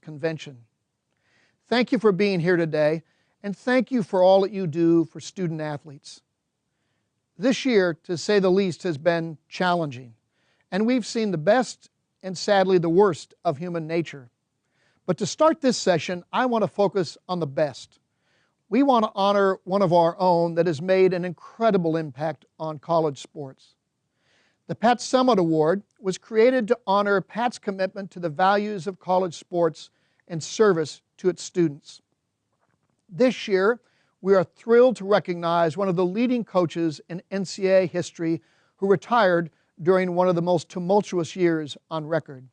Convention. Thank you for being here today, and thank you for all that you do for student athletes. This year, to say the least, has been challenging, and we've seen the best and sadly the worst of human nature. But to start this session, I want to focus on the best. We want to honor one of our own that has made an incredible impact on college sports. The Pat Summitt Award was created to honor Pat's commitment to the values of college sports and service to its students. This year, we are thrilled to recognize one of the leading coaches in NCAA history who retired during one of the most tumultuous years on record.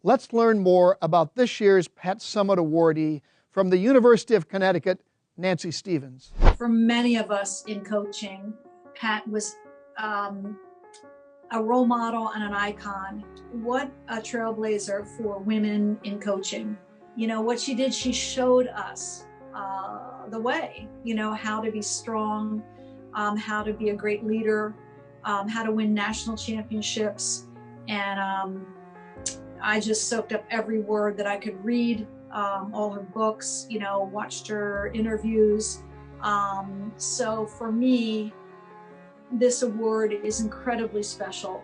Let's learn more about this year's Pat Summitt awardee from the University of Connecticut, Nancy Stevens. For many of us in coaching, Pat was a role model and an icon. What a trailblazer for women in coaching. You know, what she did, she showed us the way, you know, how to be strong, how to be a great leader, how to win national championships. And I just soaked up every word that I could read, all her books, you know, watched her interviews. So for me, this award is incredibly special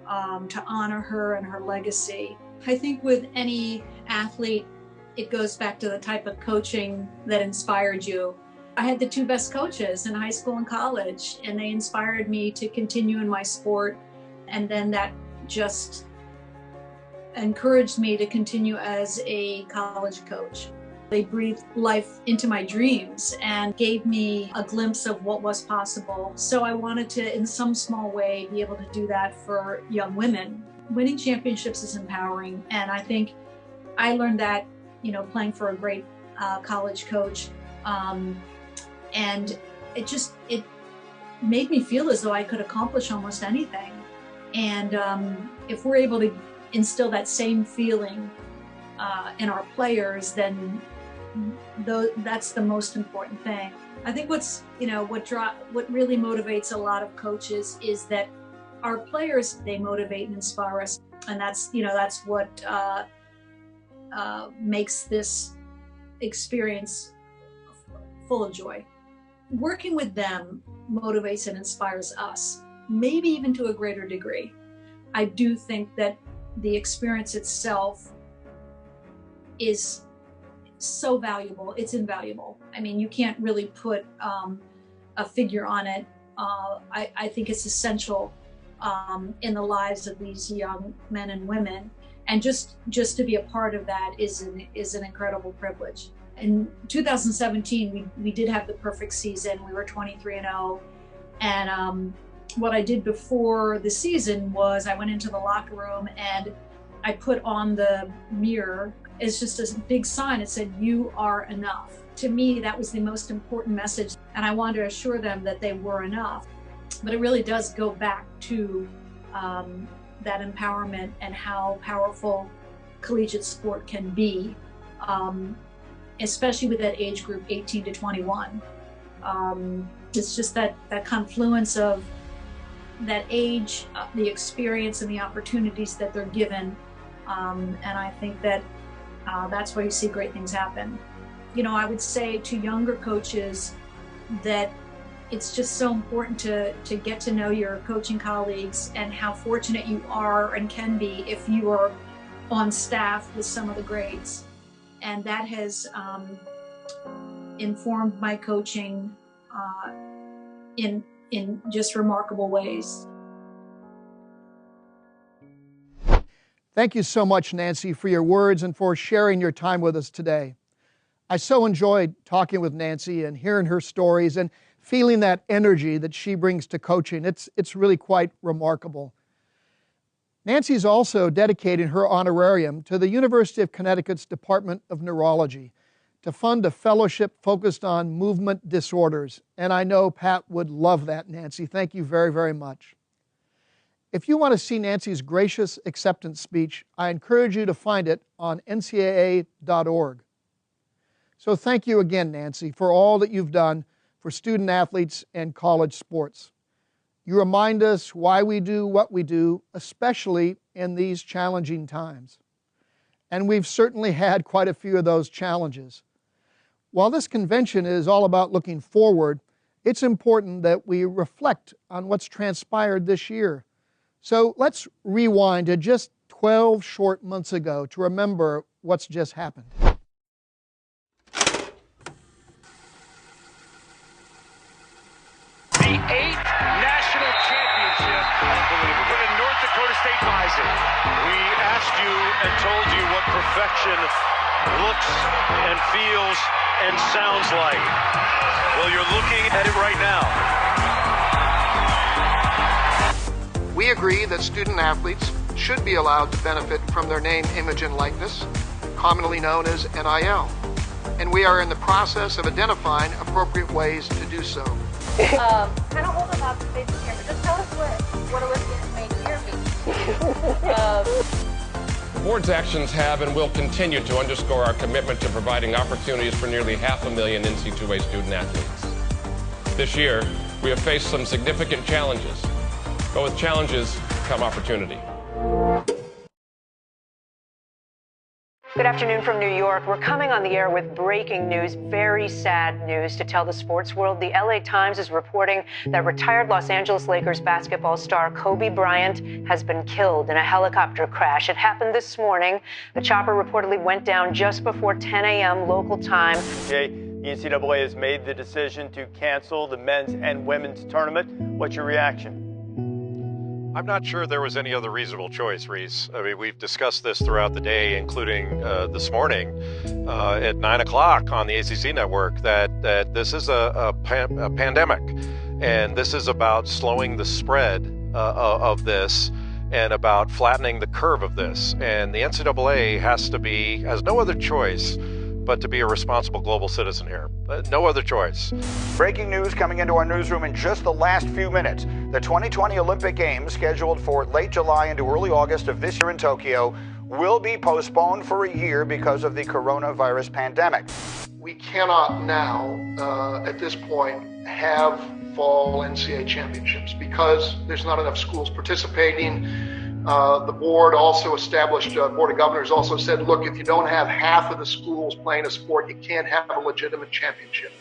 to honor her and her legacy. I think with any athlete, it goes back to the type of coaching that inspired you. I had the two best coaches in high school and college, and they inspired me to continue in my sport. And then that just encouraged me to continue as a college coach. They breathed life into my dreams and gave me a glimpse of what was possible. So I wanted to, in some small way, be able to do that for young women. Winning championships is empowering, and I think I learned that, you know, playing for a great college coach. And it made me feel as though I could accomplish almost anything. And if we're able to instill that same feeling in our players, then that's the most important thing. I think what really motivates a lot of coaches is that our players, they motivate and inspire us, and that's what makes this experience full of joy. Working with them motivates and inspires us, maybe even to a greater degree. I do think that the experience itself is so valuable. It's invaluable. I mean, you can't really put a figure on it. I think it's essential in the lives of these young men and women. And just to be a part of that is an incredible privilege. In 2017, we did have the perfect season. We were 23-0. And what I did before the season was I went into the locker room and I put on the mirror. It's just a big sign. It said, "You are enough." To me, that was the most important message. And I wanted to assure them that they were enough. But it really does go back to that empowerment and how powerful collegiate sport can be, especially with that age group 18 to 21. It's just that confluence of that age, the experience and the opportunities that they're given. And I think that that's where you see great things happen. You know, I would say to younger coaches that it's just so important to get to know your coaching colleagues and how fortunate you are and can be if you are on staff with some of the greats. And that has informed my coaching in just remarkable ways. Thank you so much, Nancy, for your words and for sharing your time with us today. I so enjoyed talking with Nancy and hearing her stories and feeling that energy that she brings to coaching. It's really quite remarkable. Nancy's also dedicating her honorarium to the University of Connecticut's Department of Neurology to fund a fellowship focused on movement disorders. And I know Pat would love that, Nancy. Thank you very, very much. If you want to see Nancy's gracious acceptance speech, I encourage you to find it on ncaa.org. So thank you again, Nancy, for all that you've done for student athletes and college sports. You remind us why we do what we do, especially in these challenging times. and we've certainly had quite a few of those challenges. While this convention is all about looking forward, it's important that we reflect on what's transpired this year. So let's rewind to just 12 short months ago to remember what's just happened. The 8th national championship for the North Dakota State Bison. We asked you and told you what perfection looks and feels and sounds like. Well, you're looking at it right now. We agree that student athletes should be allowed to benefit from their name, image, and likeness, commonly known as NIL. And we are in the process of identifying appropriate ways to do so. Kind of hold them up to face the camera. Just tell us what Olympians made here means. The board's actions have and will continue to underscore our commitment to providing opportunities for nearly 500,000 NCAA student athletes. This year, we have faced some significant challenges, but with challenges come opportunity. Good afternoon from New York. We're coming on the air with breaking news, very sad news to tell the sports world. The LA Times is reporting that retired Los Angeles Lakers basketball star Kobe Bryant has been killed in a helicopter crash. It happened this morning. The chopper reportedly went down just before 10 a.m. local time. The NCAA has made the decision to cancel the men's and women's tournament. What's your reaction? I'm not sure there was any other reasonable choice, Reese. I mean, we've discussed this throughout the day, including this morning at 9 o'clock on the ACC network, that this is a pandemic, and this is about slowing the spread of this and about flattening the curve of this. And the NCAA has no other choice but to be a responsible global citizen here. No other choice. Breaking news coming into our newsroom in just the last few minutes. The 2020 Olympic Games, scheduled for late July into early August of this year in Tokyo, will be postponed for a year because of the coronavirus pandemic. We cannot now, at this point, have fall NCAA championships because there's not enough schools participating. The board also established, Board of Governors also said, look, if you don't have half of the schools playing a sport, you can't have a legitimate championship.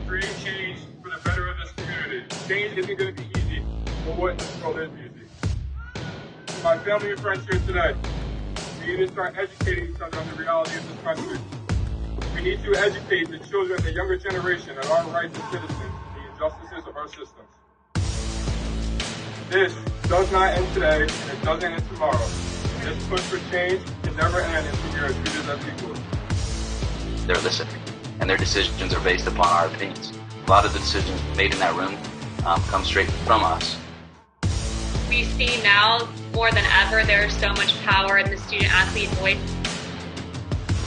Create change for the better of this community. Change isn't going to be easy, but what in this world is easy? To my family and friends here today, we need to start educating each other on the reality of this country. We need to educate the children, the younger generation, on our rights as citizens, the injustices of our systems. This does not end today, and it doesn't end tomorrow. This push for change can never end until we are treated as equals. They're listening, and their decisions are based upon our opinions. A lot of the decisions made in that room come straight from us. We see now more than ever there's so much power in the student-athlete voice.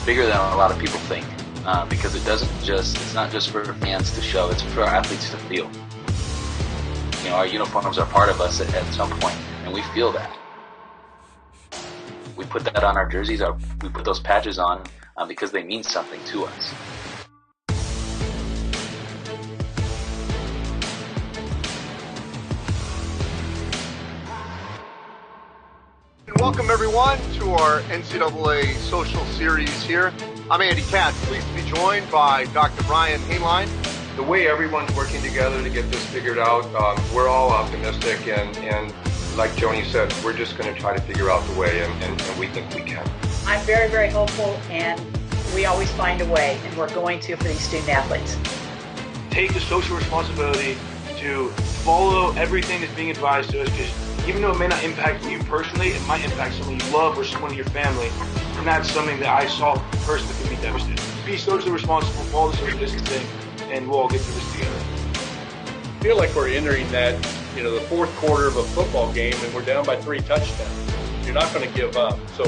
Bigger than a lot of people think, because it's not just for fans to show, it's for our athletes to feel. You know, our uniforms are part of us at some point, and we feel that. We put that on our jerseys, we put those patches on because they mean something to us. Welcome everyone to our NCAA social series here. I'm Andy Katz, pleased to be joined by Dr. Brian Hainline. The way everyone's working together to get this figured out, we're all optimistic, and like Joni said, we're just going to try to figure out the way, and we think we can. I'm very, very hopeful, and we always find a way, and we're going to for these student athletes. Take the social responsibility to follow everything that's being advised to us, because even though it may not impact you personally, it might impact someone you love or someone in your family. And that's something that I saw personally could be devastating. be socially responsible, follow the social distancing, and we'll all get through this together. I feel like we're entering that, the fourth quarter of a football game and we're down by 3 touchdowns. You're not going to give up. So,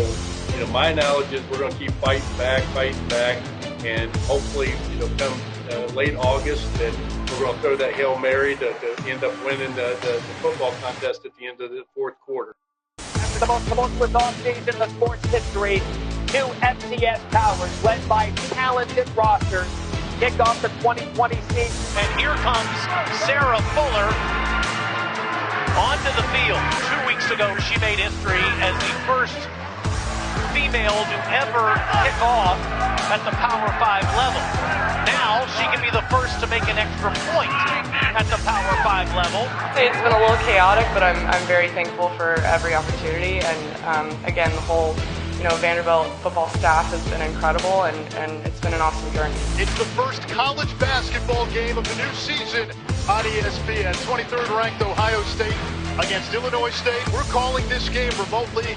my analogy is we're going to keep fighting back, and hopefully, come late August, and we're going to throw that Hail Mary to end up winning the football contest at the end of the fourth quarter. After the most tumultuous offseason in sports history, 2 FCS towers led by talented rosters kick off the 2020 season. And here comes Sarah Fuller onto the field. 2 weeks ago, she made history as the first female to ever kick off at the Power 5 level. Now she can be the first to make an extra point at the Power 5 level. It's been a little chaotic, but I'm very thankful for every opportunity. And again, the whole Vanderbilt football staff has been incredible, and it's been an awesome journey. It's the first college basketball game of the new season on ESPN. 23rd ranked Ohio State against Illinois State. We're calling this game remotely,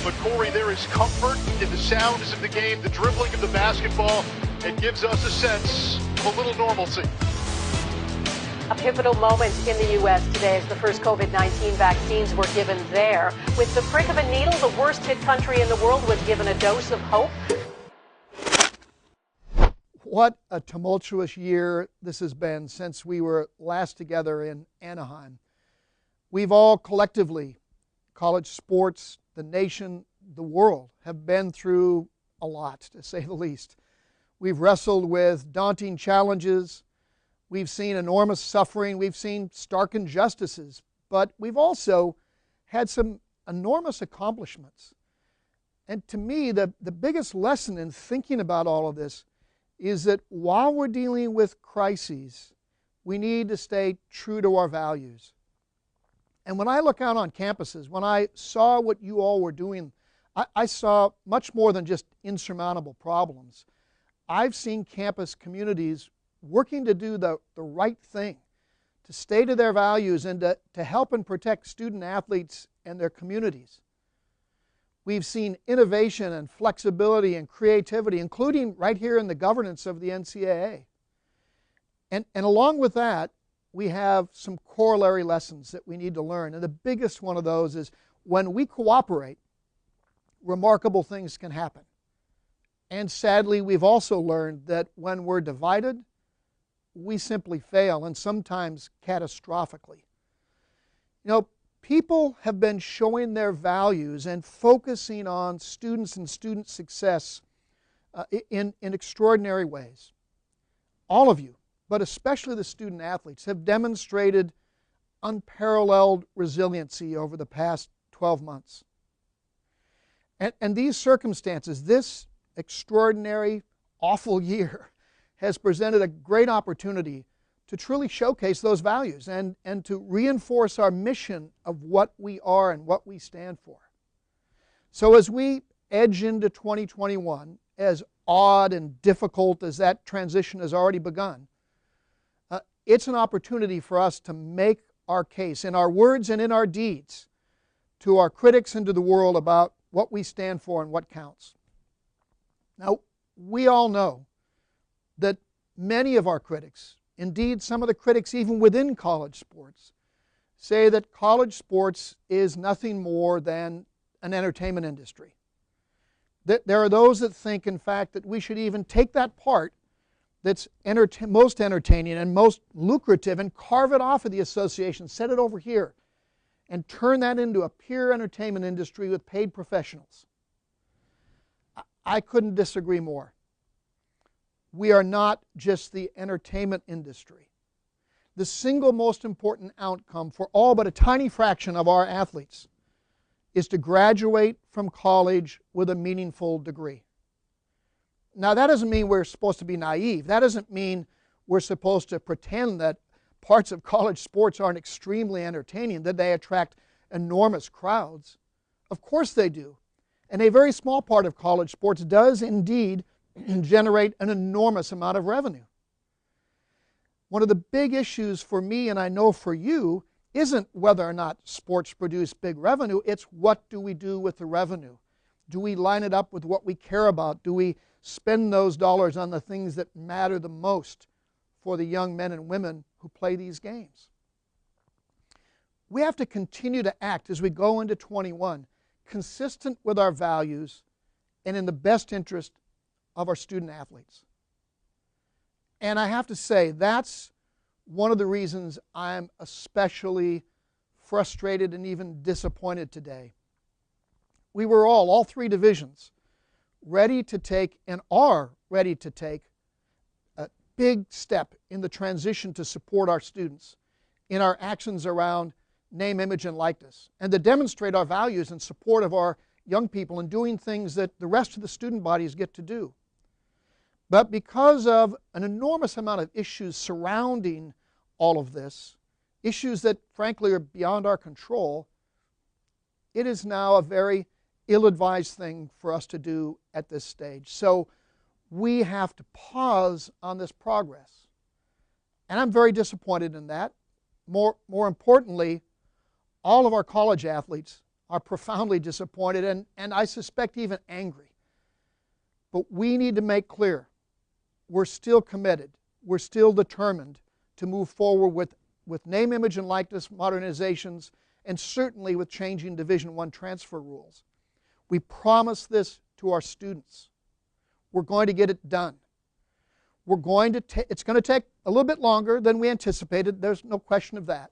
but Corey, there is comfort in the sounds of the game, the dribbling of the basketball. It gives us a sense of a little normalcy. A pivotal moment in the U.S. today as the first COVID-19 vaccines were given there. With the prick of a needle, the worst hit country in the world was given a dose of hope. What a tumultuous year this has been since we were last together in Anaheim. We've all collectively, college sports, the nation, the world, have been through a lot, to say the least. We've wrestled with daunting challenges. We've seen enormous suffering. We've seen stark injustices. But we've also had some enormous accomplishments. And to me, the biggest lesson in thinking about all of this is that while we're dealing with crises, we need to stay true to our values. And when I look out on campuses, when I saw what you all were doing, I saw much more than just insurmountable problems. I've seen campus communities working to do the right thing, to stay to their values and to help and protect student athletes and their communities. We've seen innovation and flexibility and creativity, including right here in the governance of the NCAA. And along with that, we have some corollary lessons that we need to learn. And the biggest one of those is when we cooperate, remarkable things can happen. And sadly, we've also learned that when we're divided, we simply fail, and sometimes catastrophically. People have been showing their values and focusing on students and student success in extraordinary ways. All of you, but especially the student athletes, have demonstrated unparalleled resiliency over the past 12 months. And these circumstances, this extraordinary, awful year, has presented a great opportunity to truly showcase those values and to reinforce our mission of what we are and what we stand for. So as we edge into 2021, as odd and difficult as that transition has already begun, it's an opportunity for us to make our case in our words and in our deeds to our critics and to the world about what we stand for and what counts. Now, we all know that many of our critics, indeed some of the critics even within college sports, say that college sports is nothing more than an entertainment industry. That there are those that think, in fact, that we should even take that part that's most entertaining and most lucrative and carve it off of the association, set it over here, and turn that into a pure entertainment industry with paid professionals. I couldn't disagree more. We are not just the entertainment industry. The single most important outcome for all but a tiny fraction of our athletes is to graduate from college with a meaningful degree. Now, that doesn't mean we're supposed to be naive. That doesn't mean we're supposed to pretend that parts of college sports aren't extremely entertaining, that they attract enormous crowds. Of course they do. And a very small part of college sports does indeed generate an enormous amount of revenue. One of the big issues for me, and I know for you, isn't whether or not sports produce big revenue, it's what do we do with the revenue. Do we line it up with what we care about? Do we spend those dollars on the things that matter the most for the young men and women who play these games? We have to continue to act as we go into 21, consistent with our values and in the best interest of our student athletes. And I have to say, that's one of the reasons I'm especially frustrated and even disappointed today. We were all three divisions, ready to take and are ready to take a big step in the transition to support our students in our actions around name, image, and likeness, and to demonstrate our values in support of our young people and doing things that the rest of the student bodies get to do. But because of an enormous amount of issues surrounding all of this, issues that frankly are beyond our control, it is now a very ill-advised thing for us to do at this stage. So we have to pause on this progress. And I'm very disappointed in that. More importantly, all of our college athletes are profoundly disappointed and I suspect even angry. But we need to make clear we're still committed, we're still determined to move forward with name, image, and likeness modernizations, and certainly with changing Division I transfer rules. We promise this to our students. We're going to get it done. It's going to take a little bit longer than we anticipated, there's no question of that.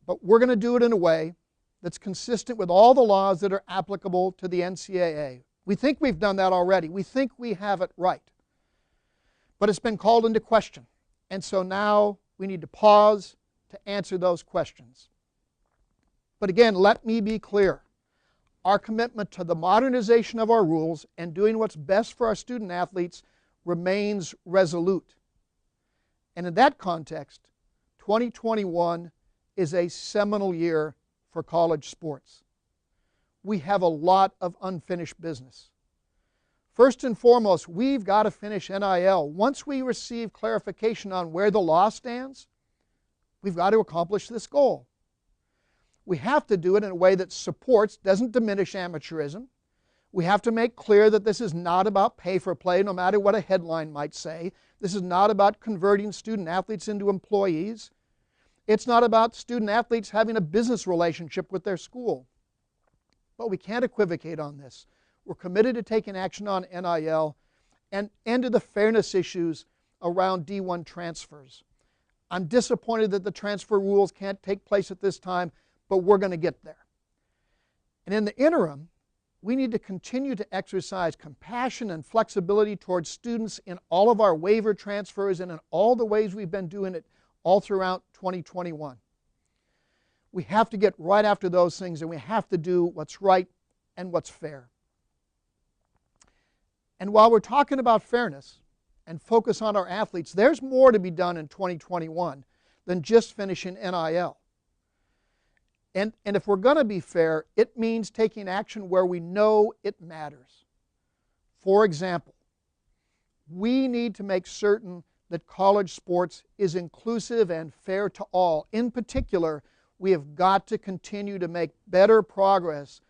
But we're going to do it in a way that's consistent with all the laws that are applicable to the NCAA. We think we've done that already. We think we have it right. But it's been called into question. And so now we need to pause to answer those questions. But again, let me be clear. Our commitment to the modernization of our rules and doing what's best for our student athletes remains resolute. And in that context, 2021 is a seminal year for college sports. We have a lot of unfinished business. First and foremost, we've got to finish NIL. Once we receive clarification on where the law stands, we've got to accomplish this goal. We have to do it in a way that supports, doesn't diminish amateurism. We have to make clear that this is not about pay for play, no matter what a headline might say. This is not about converting student athletes into employees. It's not about student athletes having a business relationship with their school. But we can't equivocate on this. We're committed to taking action on NIL and end to the fairness issues around D1 transfers. I'm disappointed that the transfer rules can't take place at this time, but we're going to get there. And in the interim, we need to continue to exercise compassion and flexibility towards students in all of our waiver transfers and in all the ways we've been doing it all throughout 2021. We have to get right after those things, and we have to do what's right and what's fair. And while we're talking about fairness and focus on our athletes, there's more to be done in 2021 than just finishing NIL. And if we're going to be fair, it means taking action where we know it matters. For example, we need to make certain that college sports is inclusive and fair to all. In particular, we have got to continue to make better progress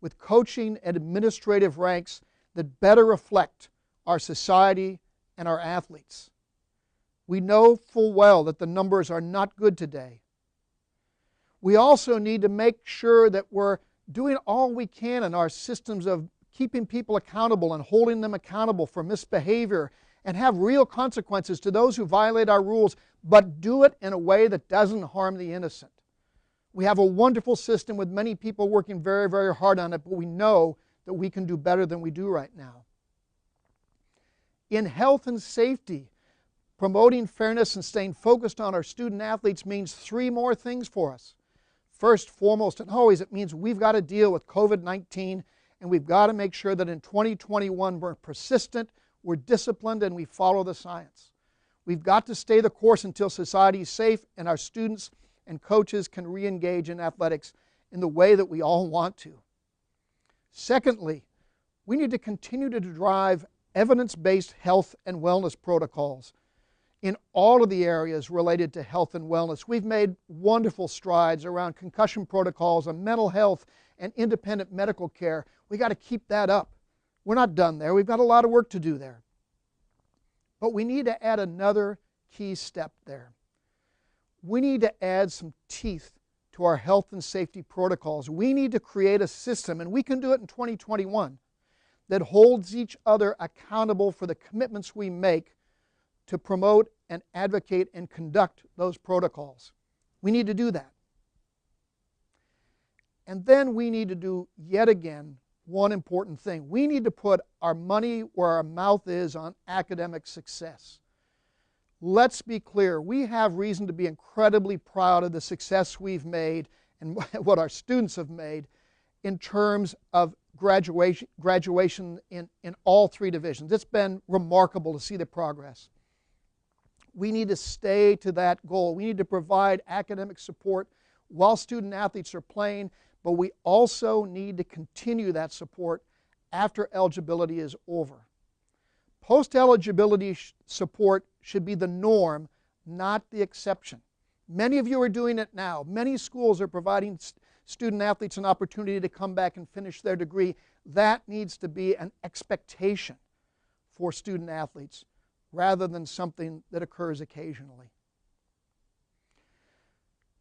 with coaching and administrative ranks that better reflect our society and our athletes. We know full well that the numbers are not good today. We also need to make sure that we're doing all we can in our systems of keeping people accountable and holding them accountable for misbehavior and have real consequences to those who violate our rules, but do it in a way that doesn't harm the innocent. We have a wonderful system with many people working very, very hard on it, but we know that we can do better than we do right now. In health and safety, promoting fairness and staying focused on our student athletes means three more things for us. First, foremost, and always, it means we've got to deal with COVID-19, and we've got to make sure that in 2021 we're persistent, we're disciplined, and we follow the science. We've got to stay the course until society is safe and our students and coaches can re-engage in athletics in the way that we all want to. Secondly, we need to continue to drive evidence-based health and wellness protocols in all of the areas related to health and wellness. We've made wonderful strides around concussion protocols and mental health and independent medical care. We got to keep that up. We're not done there. We've got a lot of work to do there. But we need to add another key step there. We need to add some teeth to our health and safety protocols. We need to create a system, and we can do it in 2021, that holds each other accountable for the commitments we make to promote and advocate and conduct those protocols. We need to do that. And then we need to do, yet again, one important thing. We need to put our money where our mouth is on academic success. Let's be clear, we have reason to be incredibly proud of the success we've made and what our students have made in terms of graduation in all three divisions. It's been remarkable to see the progress. We need to stay to that goal. We need to provide academic support while student athletes are playing, but we also need to continue that support after eligibility is over. Post-eligibility support should be the norm, not the exception. Many of you are doing it now. Many schools are providing student athletes an opportunity to come back and finish their degree. That needs to be an expectation for student athletes rather than something that occurs occasionally.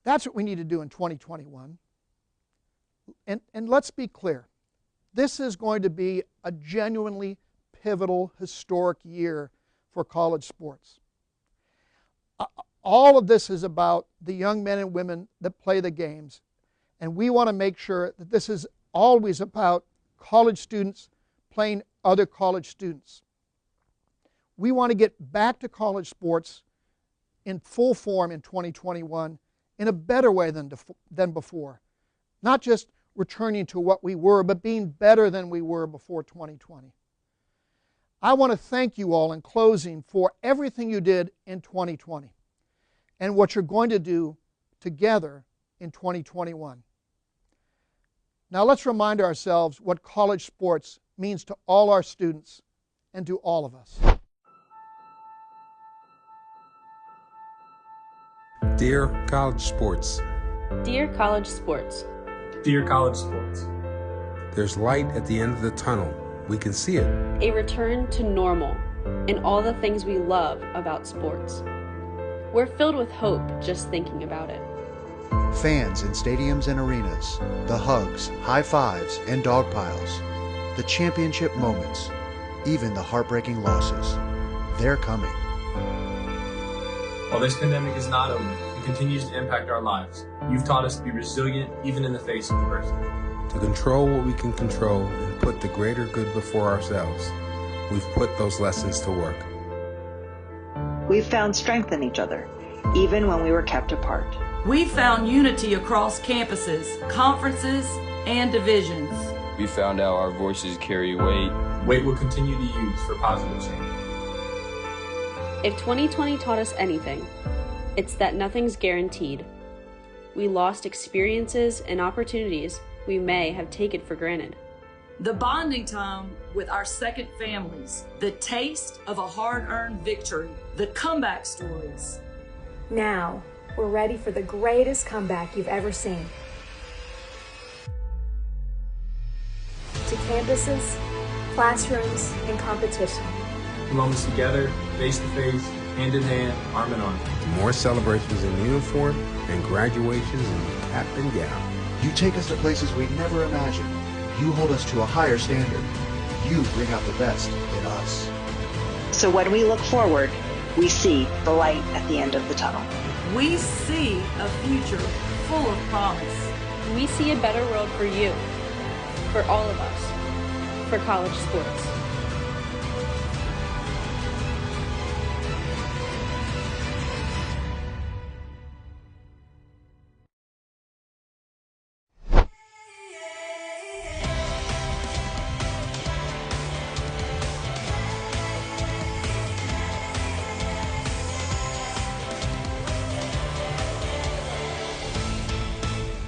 That's what we need to do in 2021. And let's be clear, this is going to be a genuinely pivotal, historic year for college sports. All of this is about the young men and women that play the games, and we want to make sure that this is always about college students playing other college students. We want to get back to college sports in full form in 2021 in a better way than before. Not just returning to what we were, but being better than we were before 2020. I want to thank you all in closing for everything you did in 2020 and what you're going to do together in 2021. Now let's remind ourselves what college sports means to all our students and to all of us. Dear college sports. Dear college sports. Dear college sports. There's light at the end of the tunnel. We can see it. A return to normal and all the things we love about sports. We're filled with hope just thinking about it. Fans in stadiums and arenas, the hugs, high fives, and dog piles, the championship moments, even the heartbreaking losses. They're coming. While this pandemic is not over, it continues to impact our lives. You've taught us to be resilient even in the face of adversity. To control what we can control and put the greater good before ourselves, we've put those lessons to work. We've found strength in each other, even when we were kept apart. We found unity across campuses, conferences, and divisions. We found out our voices carry weight. Weight we'll continue to use for positive change. If 2020 taught us anything, it's that nothing's guaranteed. We lost experiences and opportunities we may have taken for granted. The bonding time with our second families, the taste of a hard-earned victory, the comeback stories. Now, we're ready for the greatest comeback you've ever seen. To campuses, classrooms, and competition. The moments together, face-to-face, hand-in-hand, arm in arm. More celebrations in uniform and graduations in cap and gown. You take us to places we never imagined. You hold us to a higher standard. You bring out the best in us. So when we look forward, we see the light at the end of the tunnel. We see a future full of promise. We see a better world for you, for all of us, for college sports.